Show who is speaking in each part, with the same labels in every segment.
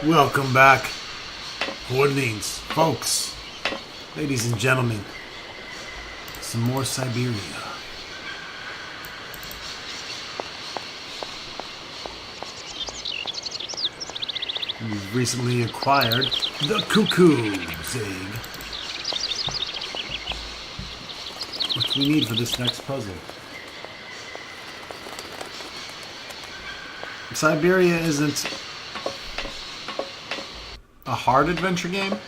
Speaker 1: Welcome back, Hoardlings, folks, ladies and gentlemen. Some more Syberia. We've recently acquired the Cuckoo's Egg, which we need for this next puzzle. Syberia isn't a hard adventure game,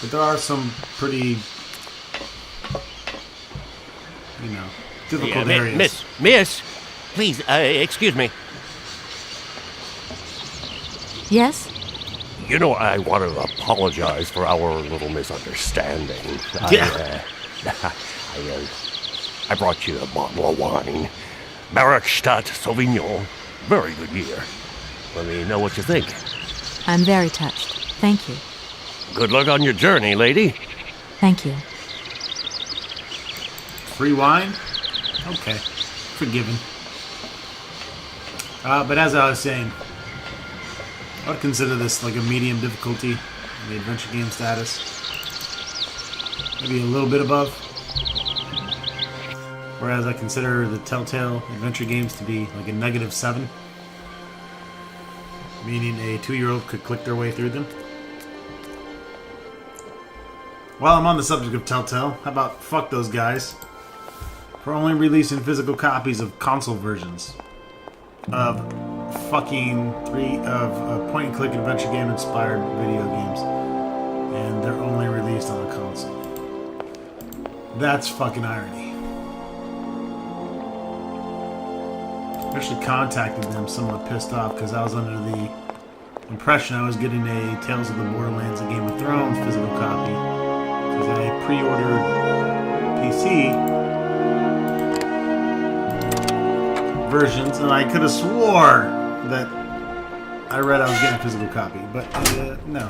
Speaker 1: but there are some pretty, difficult areas.
Speaker 2: Miss, please, excuse me.
Speaker 3: Yes?
Speaker 2: You know, I want to apologize for our little misunderstanding.
Speaker 1: Yeah.
Speaker 2: I brought you a bottle of wine. Barakstadt Sauvignon. Very good year. Let me know what you think.
Speaker 3: I'm very touched. Thank you.
Speaker 2: Good luck on your journey, lady.
Speaker 3: Thank you.
Speaker 1: Free wine? Okay. Forgiven. But as I was saying, I would consider this like a medium difficulty in the adventure game status. Maybe a little bit above. Whereas I consider the Telltale adventure games to be like a -7. Meaning a 2-year-old could click their way through them. While I'm on the subject of Telltale, how about fuck those guys for only releasing physical copies of console versions of fucking point-and-click adventure game-inspired video games, and they're only released on a console. That's fucking irony. I actually contacted them somewhat pissed off because I was under the impression I was getting a Tales of the Borderlands and Game of Thrones physical copy because I pre-ordered PC versions, and I could have swore that I read I was getting a physical copy, but no.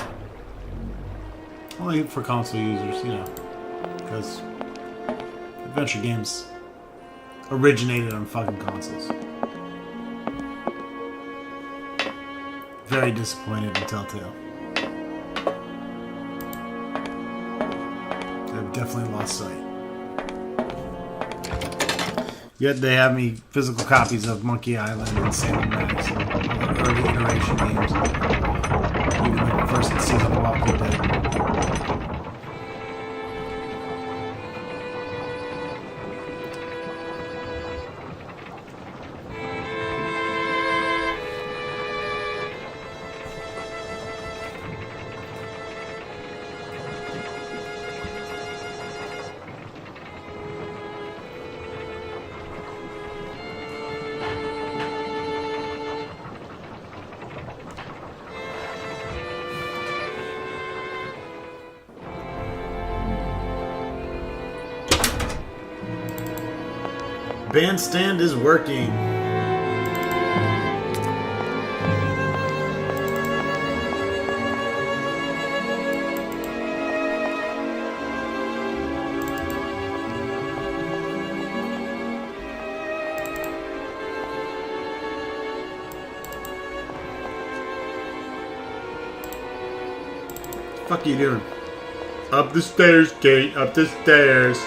Speaker 1: Only for console users, because adventure games originated on fucking consoles. Very disappointed in Telltale. I've definitely lost sight. Yet they have me physical copies of Monkey Island and Sam & Max and other early iteration games. Even the first season of Walking Dead. Bandstand is working. Fuck you doing? Up the stairs, Kate. Up the stairs.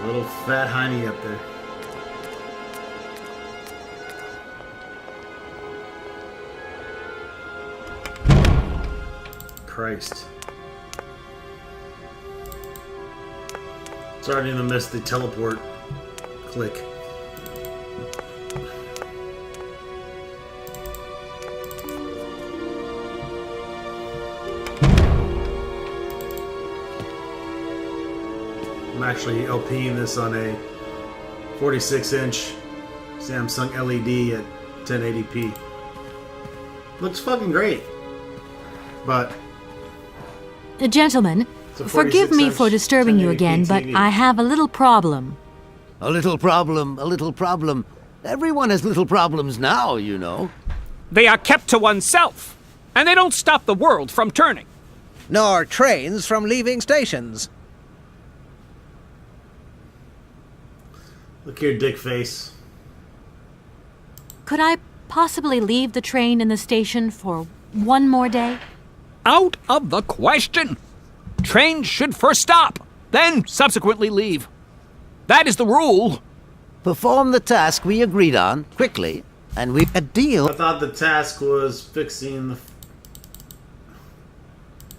Speaker 1: Little fat hiney up there. Christ. Starting to miss the teleport click. I'm actually LPing this on a 46-inch Samsung LED at 1080p. Looks fucking great. But
Speaker 3: Gentlemen, forgive me for disturbing you again, but I have a little problem.
Speaker 4: A little problem. Everyone has little problems now, you know.
Speaker 5: They are kept to oneself, and they don't stop the world from turning.
Speaker 6: Nor trains from leaving stations.
Speaker 1: Look here, dick face.
Speaker 3: Could I possibly leave the train in the station for one more day?
Speaker 5: Out of the question. Trains should first stop, then subsequently leave. That is the rule.
Speaker 4: Perform the task we agreed on, quickly, and we a deal.
Speaker 1: I thought the task was fixing the...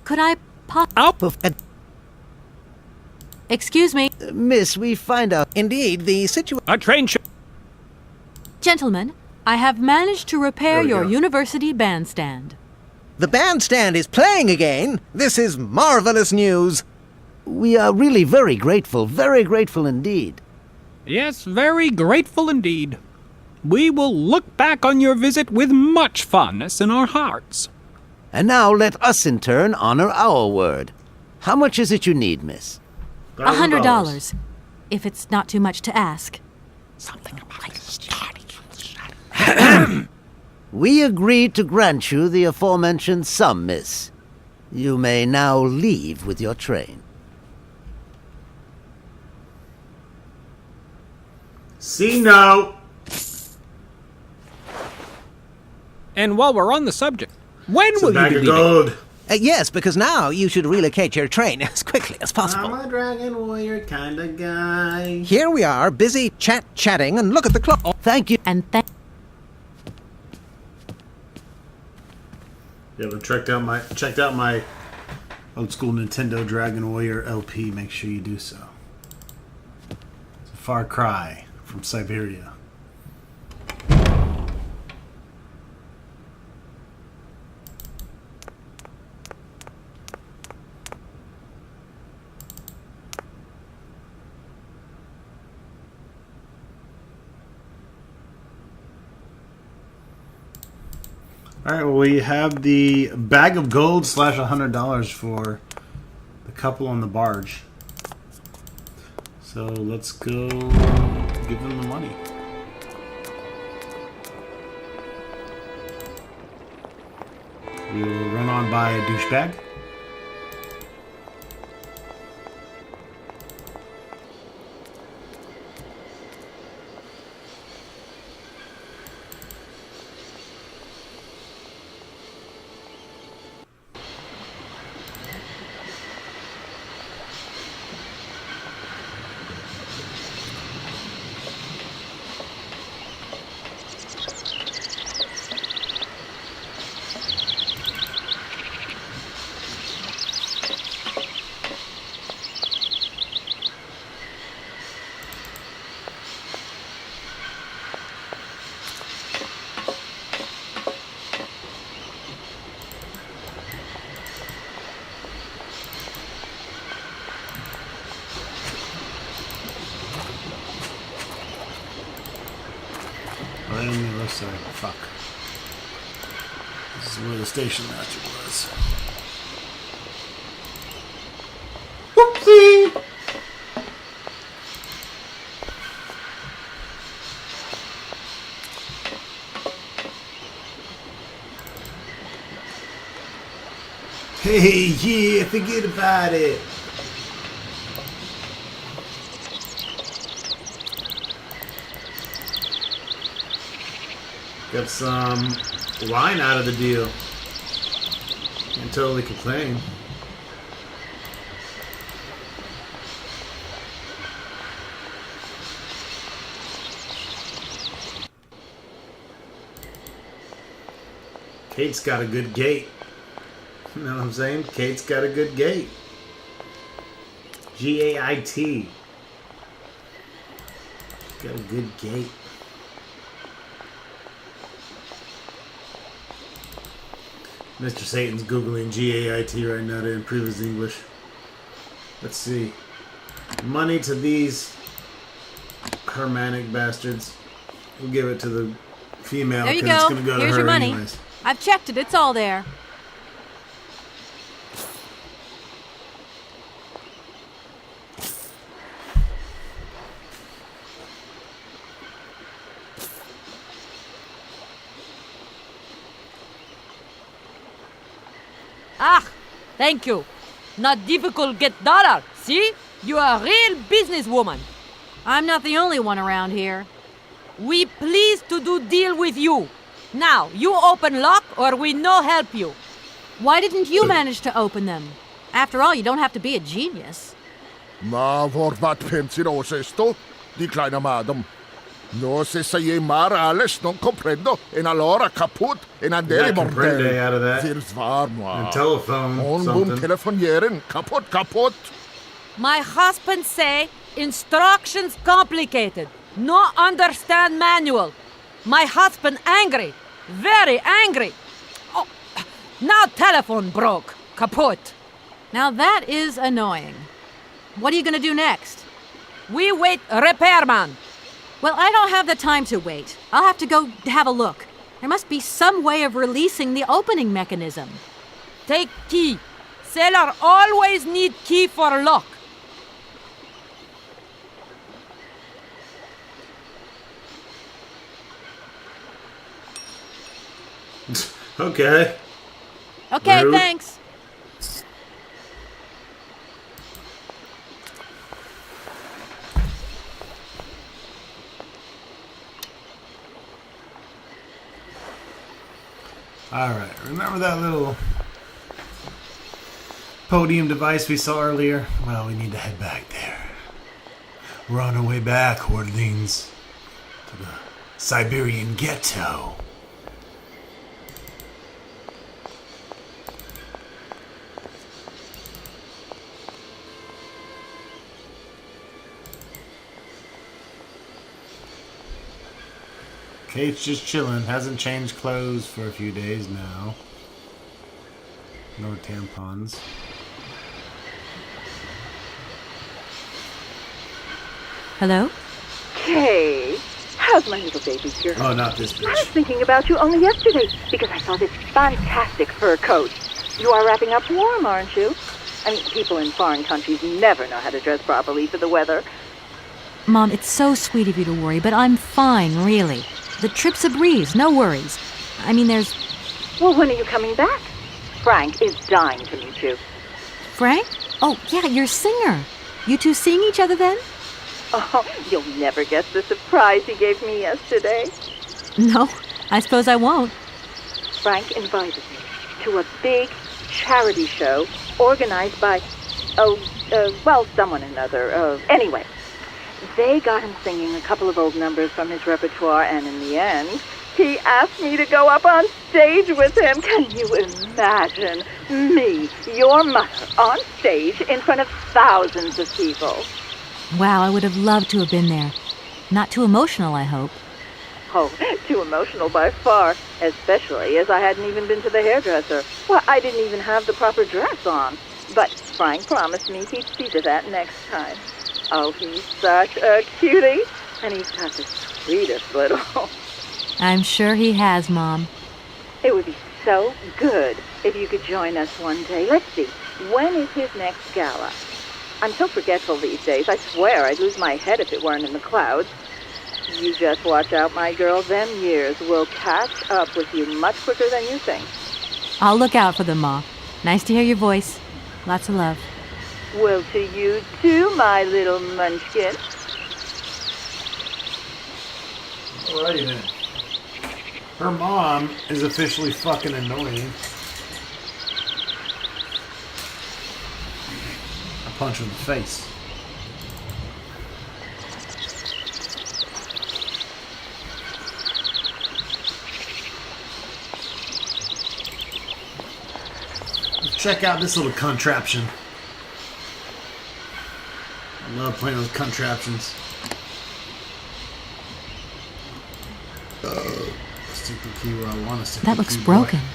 Speaker 3: Could I
Speaker 5: Out.
Speaker 3: Excuse me.
Speaker 4: Miss, we find out.
Speaker 6: Indeed, the situation...
Speaker 5: A train should...
Speaker 3: Gentlemen, I have managed to repair
Speaker 1: There we
Speaker 3: your
Speaker 1: go.
Speaker 3: university bandstand.
Speaker 6: The bandstand is playing again. This is marvelous news.
Speaker 4: We are really very grateful indeed.
Speaker 5: Yes, very grateful indeed. We will look back on your visit with much fondness in our hearts.
Speaker 4: And now let us in turn honor our word. How much is it you need, miss?
Speaker 3: $100, if it's not too much to ask.
Speaker 4: We agreed to grant you the aforementioned sum, miss. You may now leave with your train.
Speaker 1: See, no.
Speaker 5: And while we're on the subject, when
Speaker 1: It's a
Speaker 5: will you
Speaker 1: bag
Speaker 5: be
Speaker 1: of
Speaker 5: leaving?
Speaker 1: gold.
Speaker 6: Yes, because now you should relocate your train as quickly as
Speaker 1: I'm
Speaker 6: possible.
Speaker 1: a dragon warrior kind of guy.
Speaker 6: Here we are, busy chatting, and look at the clock.
Speaker 4: Thank you.
Speaker 3: And
Speaker 1: You haven't checked out my old school Nintendo Dragon Warrior LP, make sure you do so. It's a far cry from Syberia. Alright, well, we have the bag of gold / $100 for the couple on the barge. So let's go give them the money. We will run on by a douchebag. Right on the other side. Fuck. This is where the station master was. Whoopsie! Hey, yeah, forget about it. Got some wine out of the deal. Can't totally complain. Kate's got a good gait. You know what I'm saying? Kate's got a good gait. G-A-I-T. Got a good gait. Mr. Satan's Googling G-A-I-T right now to improve his English. Let's see. Money to these Hermanic bastards. We'll give it to the female
Speaker 3: there you
Speaker 1: because it's
Speaker 3: go.
Speaker 1: going to go
Speaker 3: Here's
Speaker 1: to her
Speaker 3: your money.
Speaker 1: anyways.
Speaker 3: I've checked it. It's all there. Ah, thank you. Not difficult get dollar. See? You are a real businesswoman. I'm not the only one around here.
Speaker 7: We pleased to do deal with you. Now, you open lock or we no help you.
Speaker 3: Why didn't you manage to open them? After all, you don't have to be a genius.
Speaker 8: Ma vad pensinos esto? Di kleiner madam. No se sei mar alles non comprendo. En allora kaput en andare
Speaker 1: comprende out of that.
Speaker 8: Vils var moi.
Speaker 1: And telephone
Speaker 8: On
Speaker 1: something.
Speaker 8: boom telefonieren. Kaput.
Speaker 7: My husband say instructions complicated. No understand manual. My husband angry. Very angry. Oh, now telephone broke. Kaput.
Speaker 3: Now that is annoying. What are you going to do next?
Speaker 7: We wait repairman.
Speaker 3: Well, I don't have the time to wait. I'll have to go have a look. There must be some way of releasing the opening mechanism.
Speaker 7: Take key. Sailor always need key for lock.
Speaker 1: Okay.
Speaker 3: Okay,
Speaker 1: Rude.
Speaker 3: thanks.
Speaker 1: Alright, remember that little podium device we saw earlier? Well, we need to head back there. We're on our way back, Hordelings, to the Siberian ghetto. Kate's just chilling. Hasn't changed clothes for a few days now. No tampons.
Speaker 3: Hello?
Speaker 9: Hey, how's my little baby girl?
Speaker 1: Oh, not this
Speaker 9: I was
Speaker 1: bitch.
Speaker 9: thinking about you only yesterday because I saw this fantastic fur coat. You are wrapping up warm, aren't you? I mean, people in foreign countries never know how to dress properly for the weather.
Speaker 3: Mom, it's so sweet of you to worry, but I'm fine, really. The trip's a breeze, no worries. I mean, there's...
Speaker 9: Well, when are you coming back? Frank is dying to meet you.
Speaker 3: Frank? Oh, yeah, your singer. You two seeing each other then?
Speaker 9: Oh, you'll never guess the surprise he gave me yesterday.
Speaker 3: No, I suppose I won't.
Speaker 9: Frank invited me to a big charity show organized by, someone or another. Anyway, they got him singing a couple of old numbers from his repertoire, and in the end, he asked me to go up on stage with him. Can you imagine me, your mother, on stage in front of thousands of people?
Speaker 3: Wow, I would have loved to have been there. Not too emotional, I hope.
Speaker 9: Oh, too emotional by far, especially as I hadn't even been to the hairdresser. Well, I didn't even have the proper dress on. But Frank promised me he'd see to that next time. Oh, he's such a cutie, and he's got the sweetest little...
Speaker 3: I'm sure he has, Mom.
Speaker 9: It would be so good if you could join us one day. Let's see, when is his next gala? I'm so forgetful these days. I swear I'd lose my head if it weren't in the clouds. You just watch out, my girl. Them years will catch up with you much quicker than you think.
Speaker 3: I'll look out for them, Ma. Nice to hear your voice. Lots of love.
Speaker 9: Well, to you too, my little munchkin.
Speaker 1: Alrighty then. Her mom is officially fucking annoying. I punch her in the face. Let's check out this little contraption. I love playing those contraptions. Stick the key where I want to stick
Speaker 3: That
Speaker 1: the
Speaker 3: looks
Speaker 1: key,
Speaker 3: broken.
Speaker 1: boy.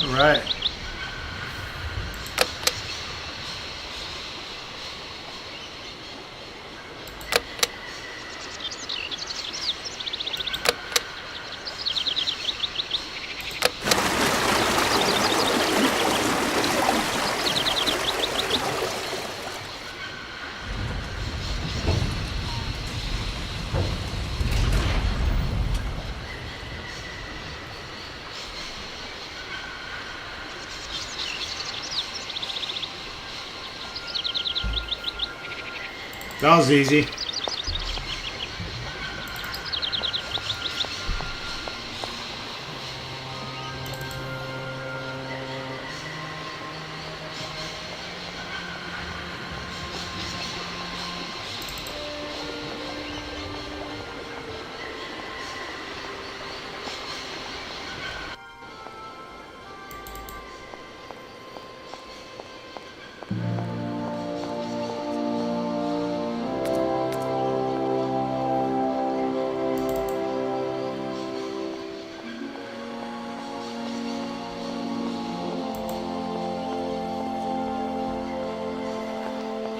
Speaker 1: All right. That was easy.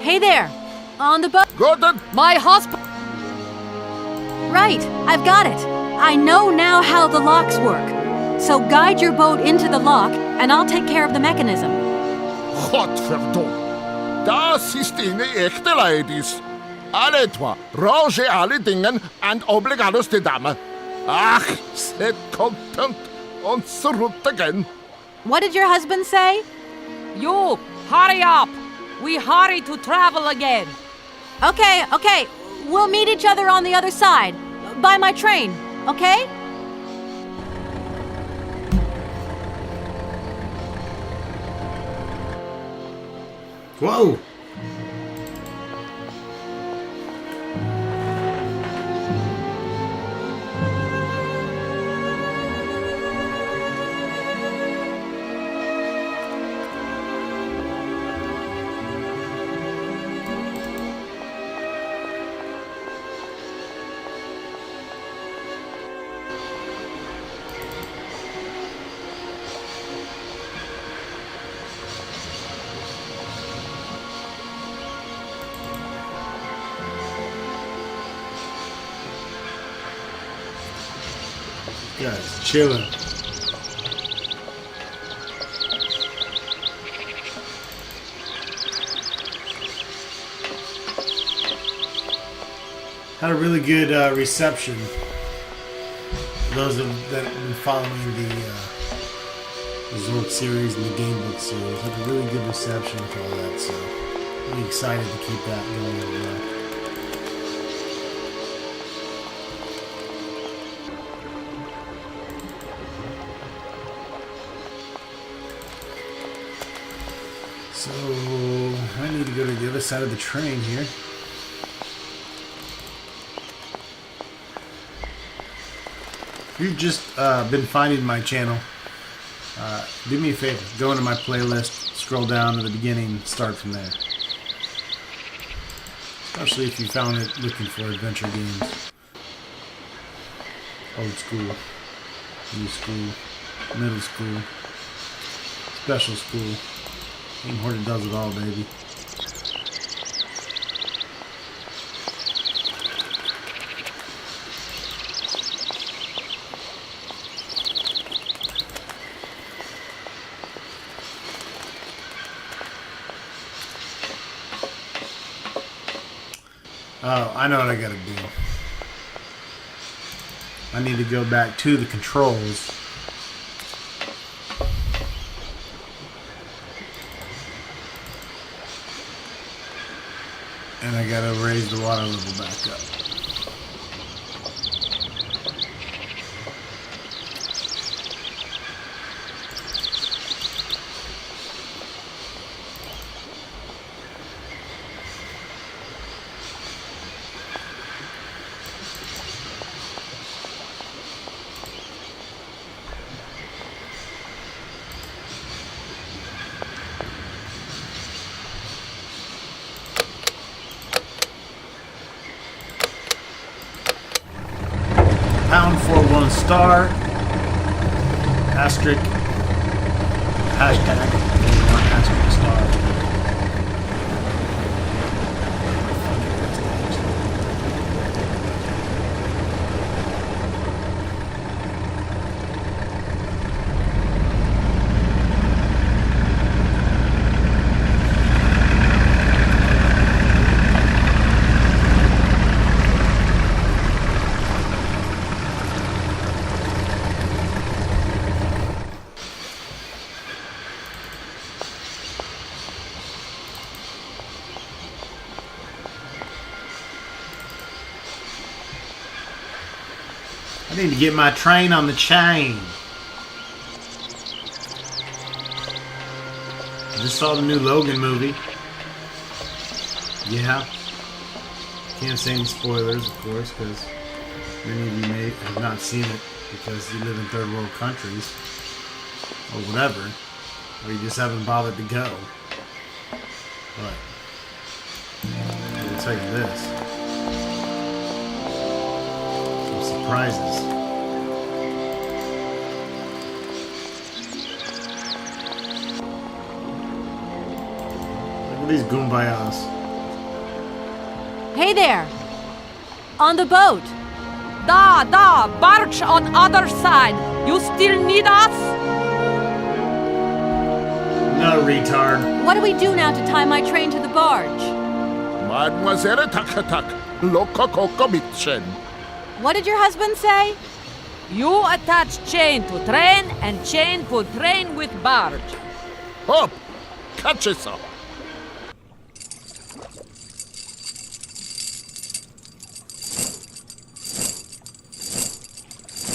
Speaker 3: Hey there! On the boat.
Speaker 8: Good then.
Speaker 3: My husband. Right, I've got it. I know now how the locks work. So guide your boat into the lock, and I'll take care of the mechanism.
Speaker 8: Godverdomme. Das ist eine echte Ladies. Alle zwei, roze alle Dingen and obligados de dame. Ach, set content und zurück again.
Speaker 3: What did your husband say?
Speaker 7: You, hurry up! We hurry to travel again.
Speaker 3: Okay. We'll meet each other on the other side. By my train, okay?
Speaker 1: Whoa! Guys, chilling. Had a really good reception. Those that have been following the Zork series and the Gamebook series had a really good reception with all that, so really excited to keep that going as well. So, I need to go to the other side of the train here. If you've just been finding my channel, do me a favor, go into my playlist, scroll down to the beginning, start from there. Especially if you found it looking for adventure games. Old school, new school, middle school, special school. GameHorder does it all, baby. Oh, I know what I gotta do. I need to go back to the controls. And I gotta raise the water level back up. Pound for 1 star. Asterisk. Hashtag 1 asterisk star. I need to get my train on the chain. I just saw the new Logan movie. Yeah. Can't say any spoilers, of course, because many of you may have not seen it because you live in third world countries. Or whatever. Or you just haven't bothered to go. But I will tell you this. Some surprises. Look at these Goombayas.
Speaker 3: Hey there! On the boat!
Speaker 7: Da, barge on other side. You still need us?
Speaker 1: No, retard.
Speaker 3: What do we do now to tie my train to the barge?
Speaker 8: Mademoiselle Takatak, Loco Coco Mitchen.
Speaker 3: What did your husband say?
Speaker 7: You attach chain to train and chain put train with barge.
Speaker 8: Hop! Catch it up.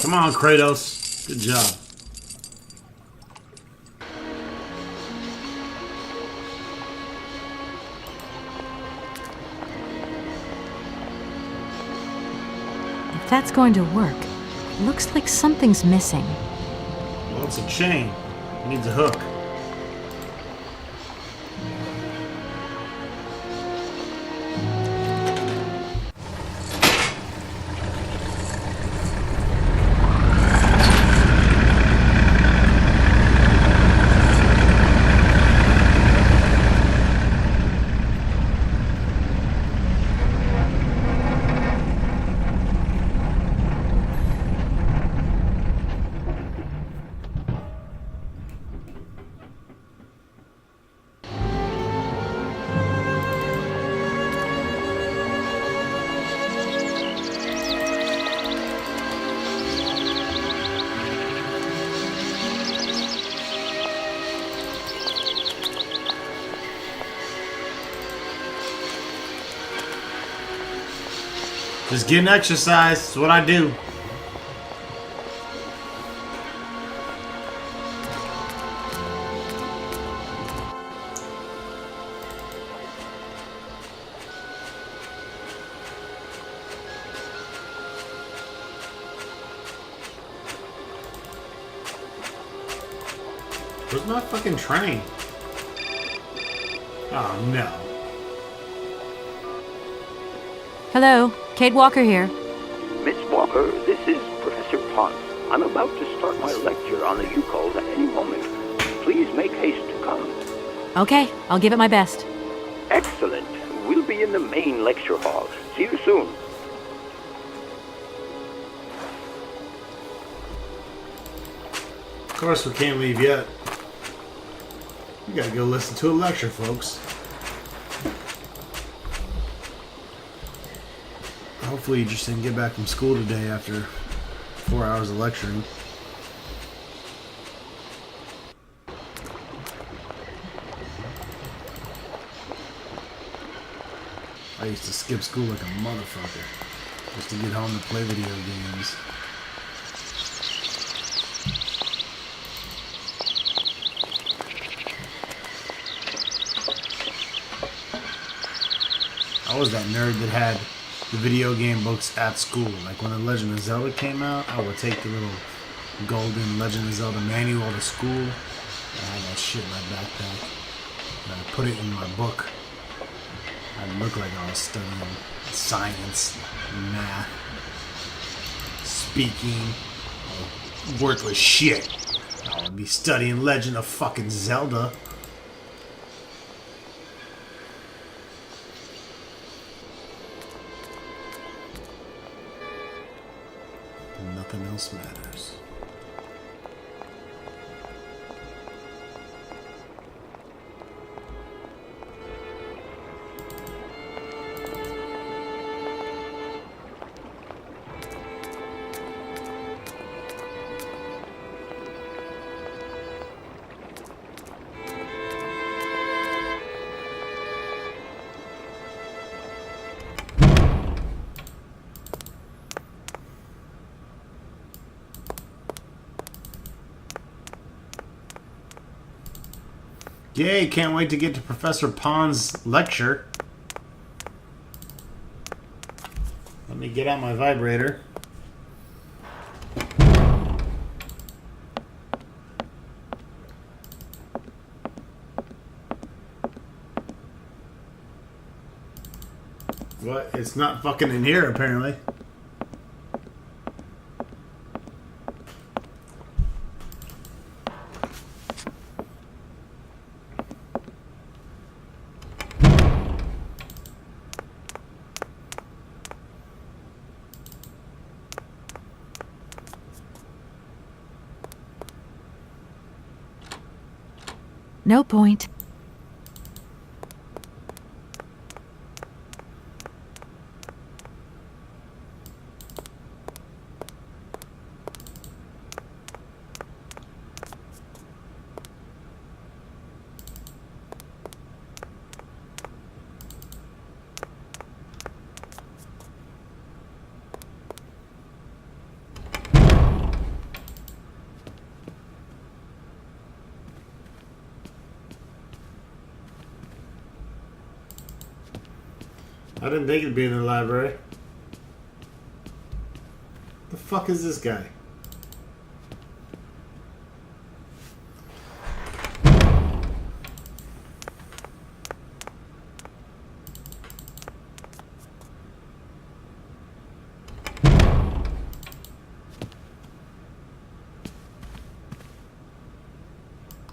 Speaker 1: Come on, Kratos. Good job.
Speaker 3: If that's going to work, looks like something's missing.
Speaker 1: Well, it's a chain. It needs a hook. Just getting exercise. That's what I do. Where's my fucking train? Oh no.
Speaker 3: Hello, Kate Walker here.
Speaker 10: Miss Walker, this is Professor Pond. I'm about to start my lecture on the U-calls at any moment. Please make haste to come.
Speaker 3: Okay, I'll give it my best.
Speaker 10: Excellent. We'll be in the main lecture hall. See you soon.
Speaker 1: Of course we can't leave yet. We gotta go listen to a lecture, folks. Hopefully you just didn't get back from school today after 4 hours of lecturing. I used to skip school like a motherfucker just to get home to play video games. I was that nerd that had the video game books at school. Like when the Legend of Zelda came out, I would take the little golden Legend of Zelda manual to school. I had that shit in my backpack. And I put it in my book. I'd look like I was studying science, math, speaking, worthless shit. I would be studying Legend of fucking Zelda. Nothing else matters. Yay, can't wait to get to Professor Pond's lecture. Let me get out my vibrator. What? It's not fucking in here, apparently.
Speaker 3: No point.
Speaker 1: I didn't think it'd be in the library. The fuck is this guy?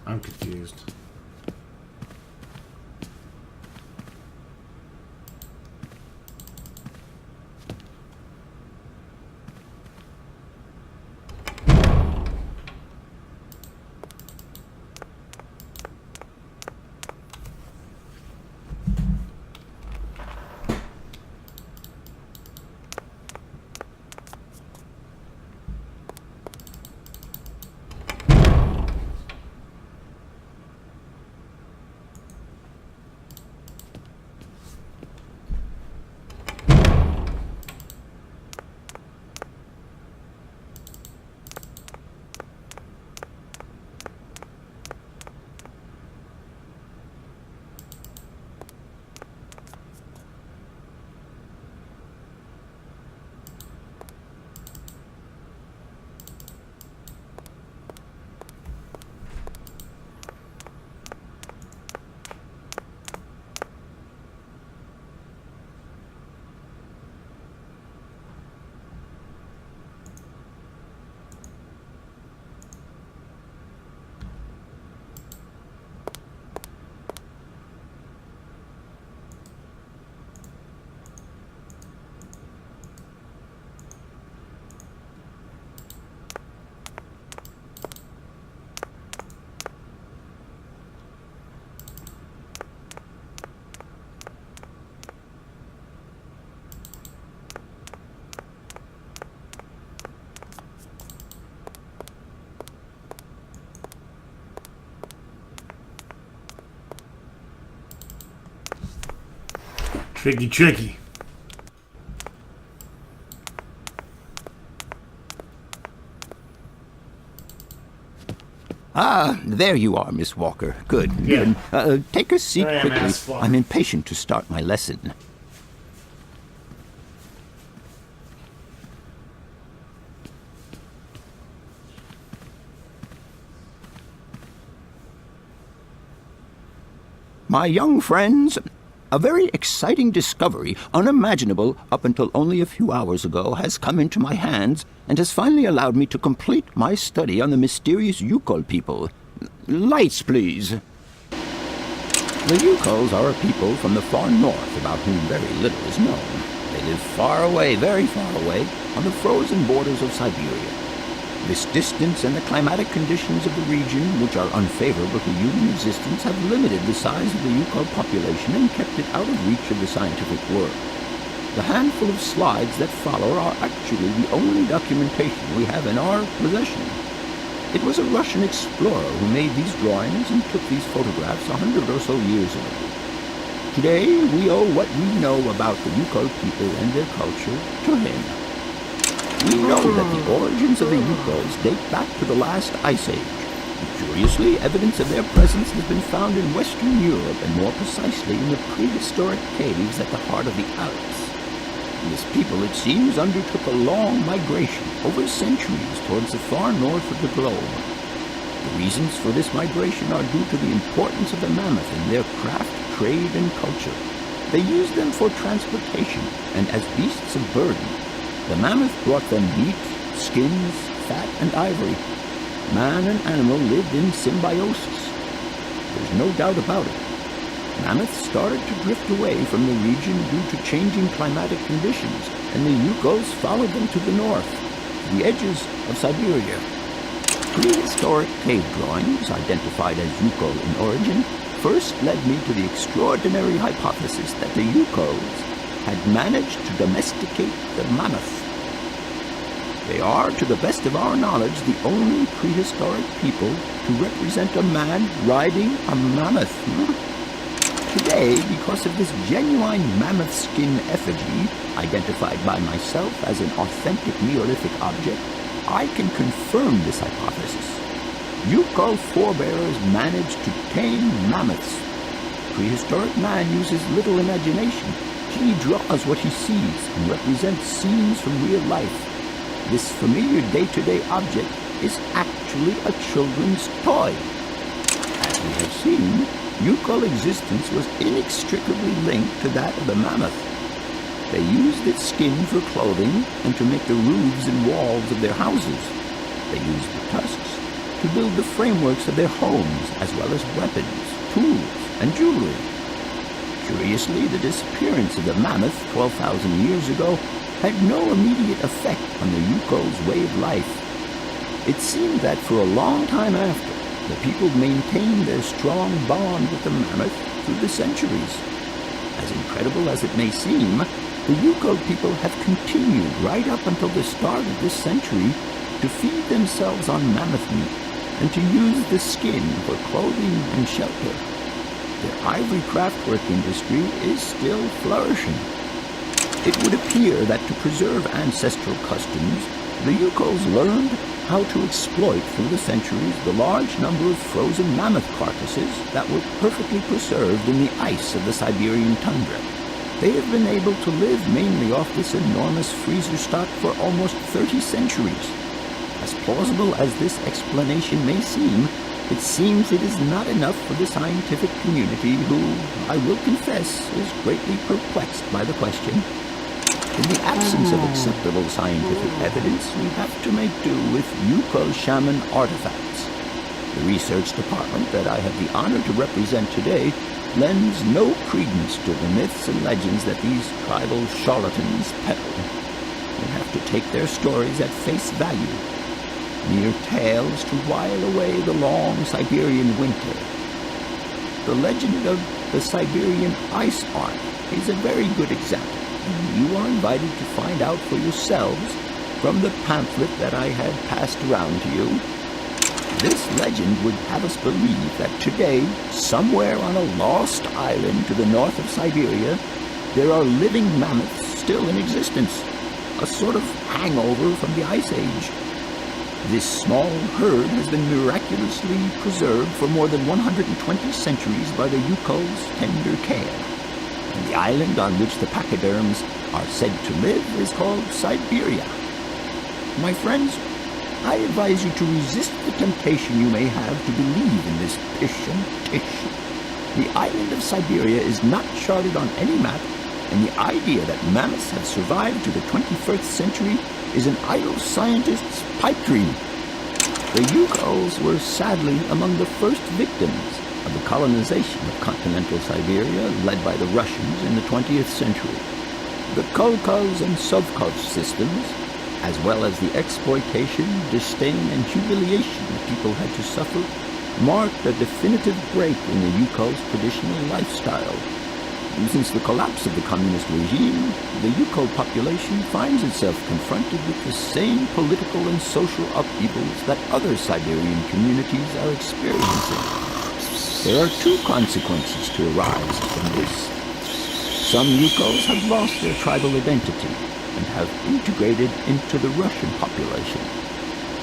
Speaker 1: I'm confused. Tricky, tricky.
Speaker 11: Ah, there you are, Miss Walker. Good.
Speaker 1: Yeah.
Speaker 11: Good. Take a seat
Speaker 1: I am
Speaker 11: quickly.
Speaker 1: ass fuck.
Speaker 11: I'm impatient to start my lesson. My young friends, a very exciting discovery, unimaginable up until only a few hours ago, has come into my hands and has finally allowed me to complete my study on the mysterious Yukol people. Lights, please. The Yukols are a people from the far north about whom very little is known. They live far away, very far away, on the frozen borders of Syberia. This distance and the climatic conditions of the region, which are unfavorable to human existence, have limited the size of the Yukol population and kept it out of reach of the scientific world. The handful of slides that follow are actually the only documentation we have in our possession. It was a Russian explorer who made these drawings and took these photographs 100 or so years ago. Today, we owe what we know about the Yukol people and their culture to him. We know that the origins of the Yukols date back to the last ice age. Curiously, evidence of their presence has been found in Western Europe, and more precisely in the prehistoric caves at the heart of the Alps. This people, it seems, undertook a long migration over centuries towards the far north of the globe. The reasons for this migration are due to the importance of the mammoth in their craft, trade, and culture. They used them for transportation and as beasts of burden. The mammoth brought them meat, skins, fat, and ivory. Man and animal lived in symbiosis. There's no doubt about it. Mammoths started to drift away from the region due to changing climatic conditions, and the Yukos followed them to the north, to the edges of Syberia. Prehistoric cave drawings, identified as Yuko in origin, first led me to the extraordinary hypothesis that the Yukos had managed to domesticate the mammoth. They are, to the best of our knowledge, the only prehistoric people to represent a man riding a mammoth. Today, because of this genuine mammoth skin effigy, identified by myself as an authentic Neolithic object, I can confirm this hypothesis. Yuko forebears managed to tame mammoths. Prehistoric man uses little imagination. He draws what he sees and represents scenes from real life. This familiar day-to-day object is actually a children's toy. As we have seen, Yuko existence was inextricably linked to that of the mammoth. They used its skin for clothing and to make the roofs and walls of their houses. They used the tusks to build the frameworks of their homes, as well as weapons, tools, and jewelry. Curiously, the disappearance of the mammoth 12,000 years ago had no immediate effect on the Yuko's way of life. It seemed that for a long time after, the people maintained their strong bond with the mammoth through the centuries. As incredible as it may seem, the Yuko people have continued right up until the start of this century to feed themselves on mammoth meat and to use the skin for clothing and shelter. Their ivory craftwork industry is still flourishing. It would appear that to preserve ancestral customs, the Yukos learned how to exploit through the centuries the large number of frozen mammoth carcasses that were perfectly preserved in the ice of the Siberian tundra. They have been able to live mainly off this enormous freezer stock for almost 30 centuries. As plausible as this explanation may seem, it seems it is not enough for the scientific community who, I will confess, is greatly perplexed by the question. In the absence of acceptable scientific evidence, we have to make do with Yuko shaman artifacts. The research department that I have the honor to represent today lends no credence to the myths and legends that these tribal charlatans peddle. We have to take their stories at face value, mere tales to while away the long Siberian winter. The legend of the Siberian ice ark is a very good example. You are invited to find out for yourselves from the pamphlet that I had passed around to you. This legend would have us believe that today, somewhere on a lost island to the north of Siberia, there are living mammoths still in existence, a sort of hangover from the Ice Age. This small herd has been miraculously preserved for more than 120 centuries by the Yukos' tender care. And the island on which the pachyderms are said to live is called Syberia. My friends, I advise you to resist the temptation you may have to believe in this pish and tish. The island of Syberia is not charted on any map, and the idea that mammoths have survived to the 21st century is an idle scientist's pipe dream. The Yukos were sadly among the first victims of the colonization of continental Siberia led by the Russians in the 20th century. The Kolkhoz and Sovkhoz systems, as well as the exploitation, disdain, and humiliation the people had to suffer, marked a definitive break in the Yukos' traditional lifestyle. Since the collapse of the communist regime, the Yuko population finds itself confronted with the same political and social upheavals that other Siberian communities are experiencing. There are two consequences to arise from this. Some Yukos have lost their tribal identity and have integrated into the Russian population.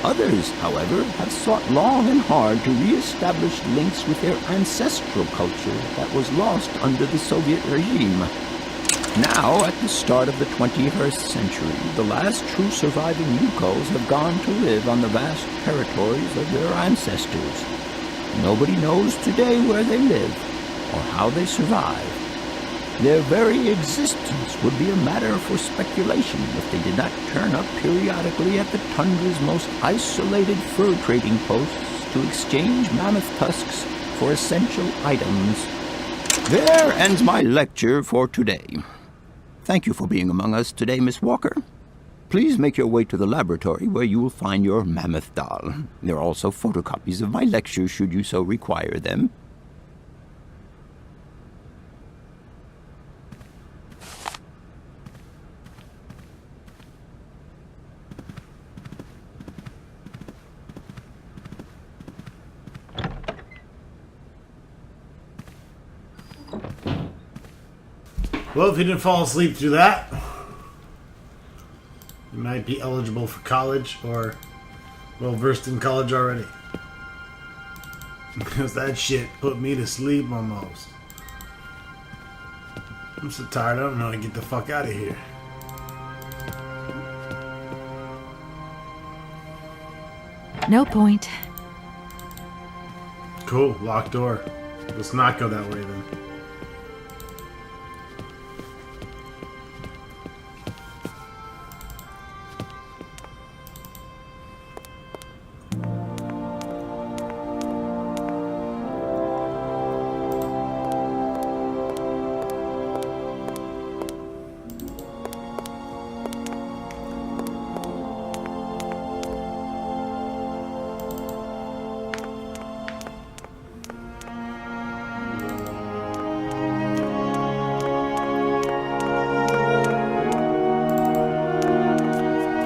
Speaker 11: Others, however, have sought long and hard to re-establish links with their ancestral culture that was lost under the Soviet regime. Now, at the start of the 21st century, the last true surviving Yukols have gone to live on the vast territories of their ancestors. Nobody knows today where they live or how they survive. Their very existence would be a matter for speculation if they did not turn up periodically at the tundra's most isolated fur trading posts to exchange mammoth tusks for essential items. There ends my lecture for today. Thank you for being among us today, Miss Walker. Please make your way to the laboratory where you will find your mammoth doll. There are also photocopies of my lectures should you so require them.
Speaker 1: Well, if you didn't fall asleep through that, you might be eligible for college or well-versed in college already. Because that shit put me to sleep almost. I'm so tired, I don't know how to get the fuck out of here.
Speaker 3: No point.
Speaker 1: Cool, locked door. Let's not go that way then.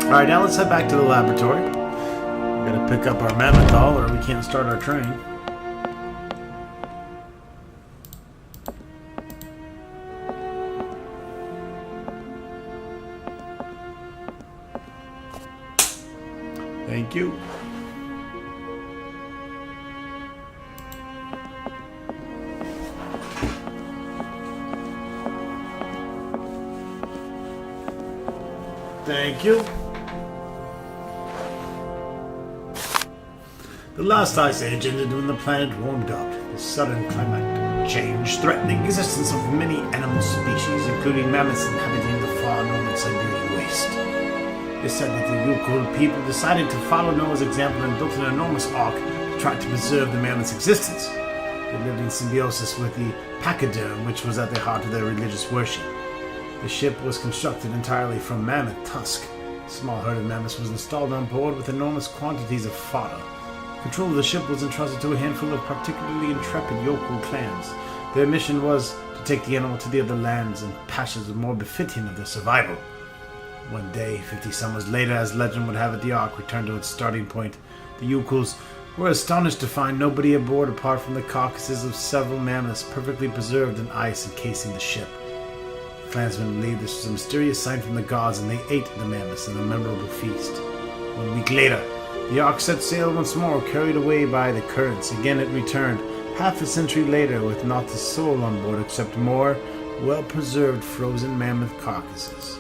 Speaker 1: Alright, now let's head back to the laboratory. We gotta pick up our mammoth doll or we can't start our train. Thank you. Thank you. The last ice age ended when the planet warmed up. The sudden climate change threatening the existence of many animal species, including mammoths inhabiting the far northern Siberian waste. It said that the Yukol people decided to follow Noah's example and built an enormous ark to try to preserve the mammoth's existence. They lived in symbiosis with the pachyderm, which was at the heart of their religious worship. The ship was constructed entirely from mammoth tusk. A small herd of mammoths was installed on board with enormous quantities of fodder. Control of the ship was entrusted to a handful of particularly intrepid Yokul clans. Their mission was to take the animal to the other lands and pastures more befitting of their survival. One day, 50 summers later, as legend would have it, the Ark returned to its starting point. The Yokuls were astonished to find nobody aboard apart from the carcasses of several mammoths perfectly preserved in ice encasing the ship. The clansmen believed this was a mysterious sign from the gods, and they ate the mammoths in a memorable feast. 1 week later, the Ark set sail once more, carried away by the currents. Again it returned, half a century later, with not a soul on board except more well-preserved frozen mammoth carcasses.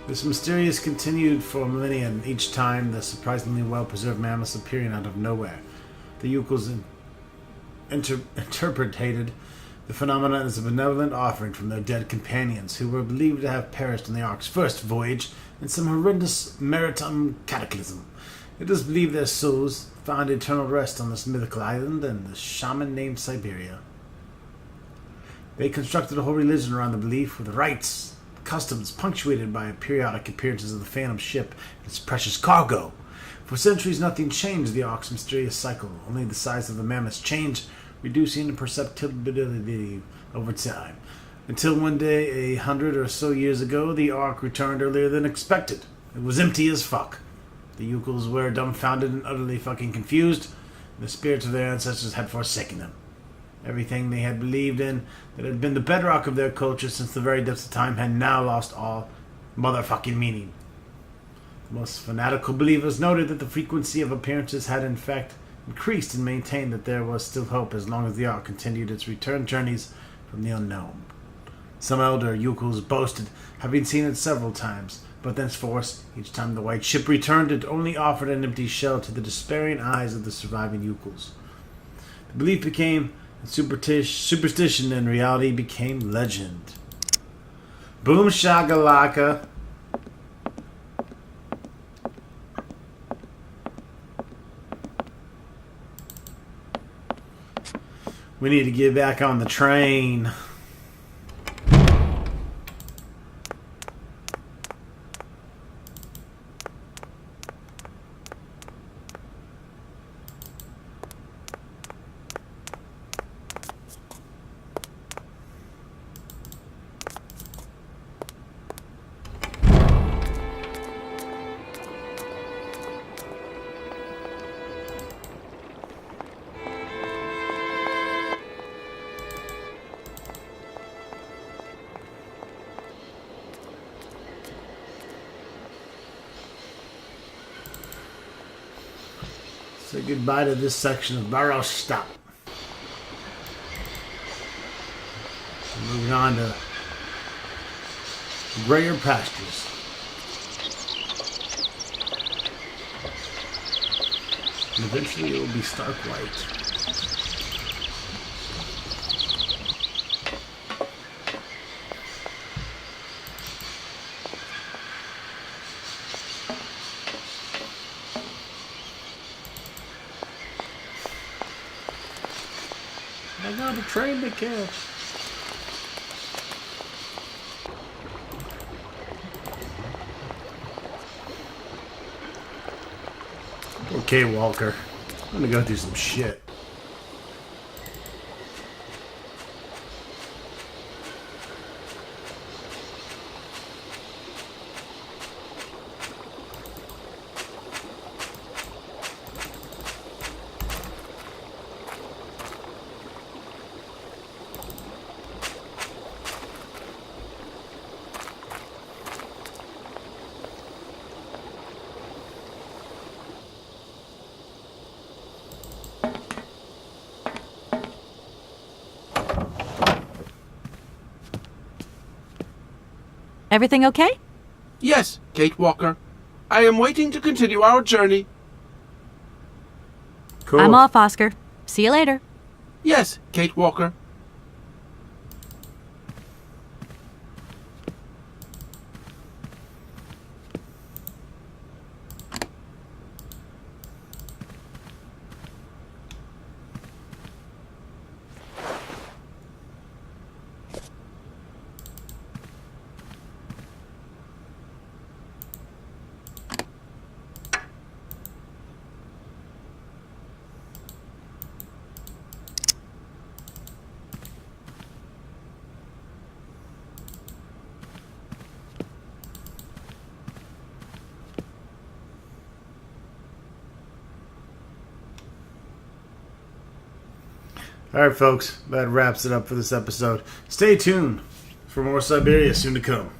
Speaker 1: This mysterious continued for millennia, each time the surprisingly well-preserved mammoths appearing out of nowhere. The Yukuls interpreted the phenomenon as a benevolent offering from their dead companions, who were believed to have perished on the Ark's first voyage in some horrendous maritime cataclysm. It is believed their souls found eternal rest on this mythical island and the shaman named Syberia. They constructed a whole religion around the belief, with rites, customs punctuated by periodic appearances of the phantom ship and its precious cargo. For centuries nothing changed the Ark's mysterious cycle, only the size of the mammoths changed, reducing the perceptibility over time. Until one day, 100 or so years ago, the Ark returned earlier than expected. It was empty as fuck. The Yukuls were dumbfounded and utterly fucking confused. The spirits of their ancestors had forsaken them. Everything they had believed in that had been the bedrock of their culture since the very depths of time had now lost all motherfucking meaning. The most fanatical believers noted that the frequency of appearances had in fact increased and maintained that there was still hope as long as the Ark continued its return journeys from the unknown. Some elder yokels boasted having seen it several times, but thenceforth, each time the white ship returned, it only offered an empty shell to the despairing eyes of the surviving yokels. The belief became superstition, and reality became legend. Boom shagalaka. We need to get back on the train. Say goodbye to this section of Bandstand. Moving on to grayer pastures. And eventually it will be stark white. I got a train to catch. Okay, Walker. I'm gonna go through some shit.
Speaker 3: Everything okay?
Speaker 12: Yes, Kate Walker. I am waiting to continue our journey.
Speaker 1: Cool.
Speaker 3: I'm off, Oscar. See you later.
Speaker 12: Yes, Kate Walker.
Speaker 1: Alright, folks, that wraps it up for this episode. Stay tuned for more Syberia soon to come.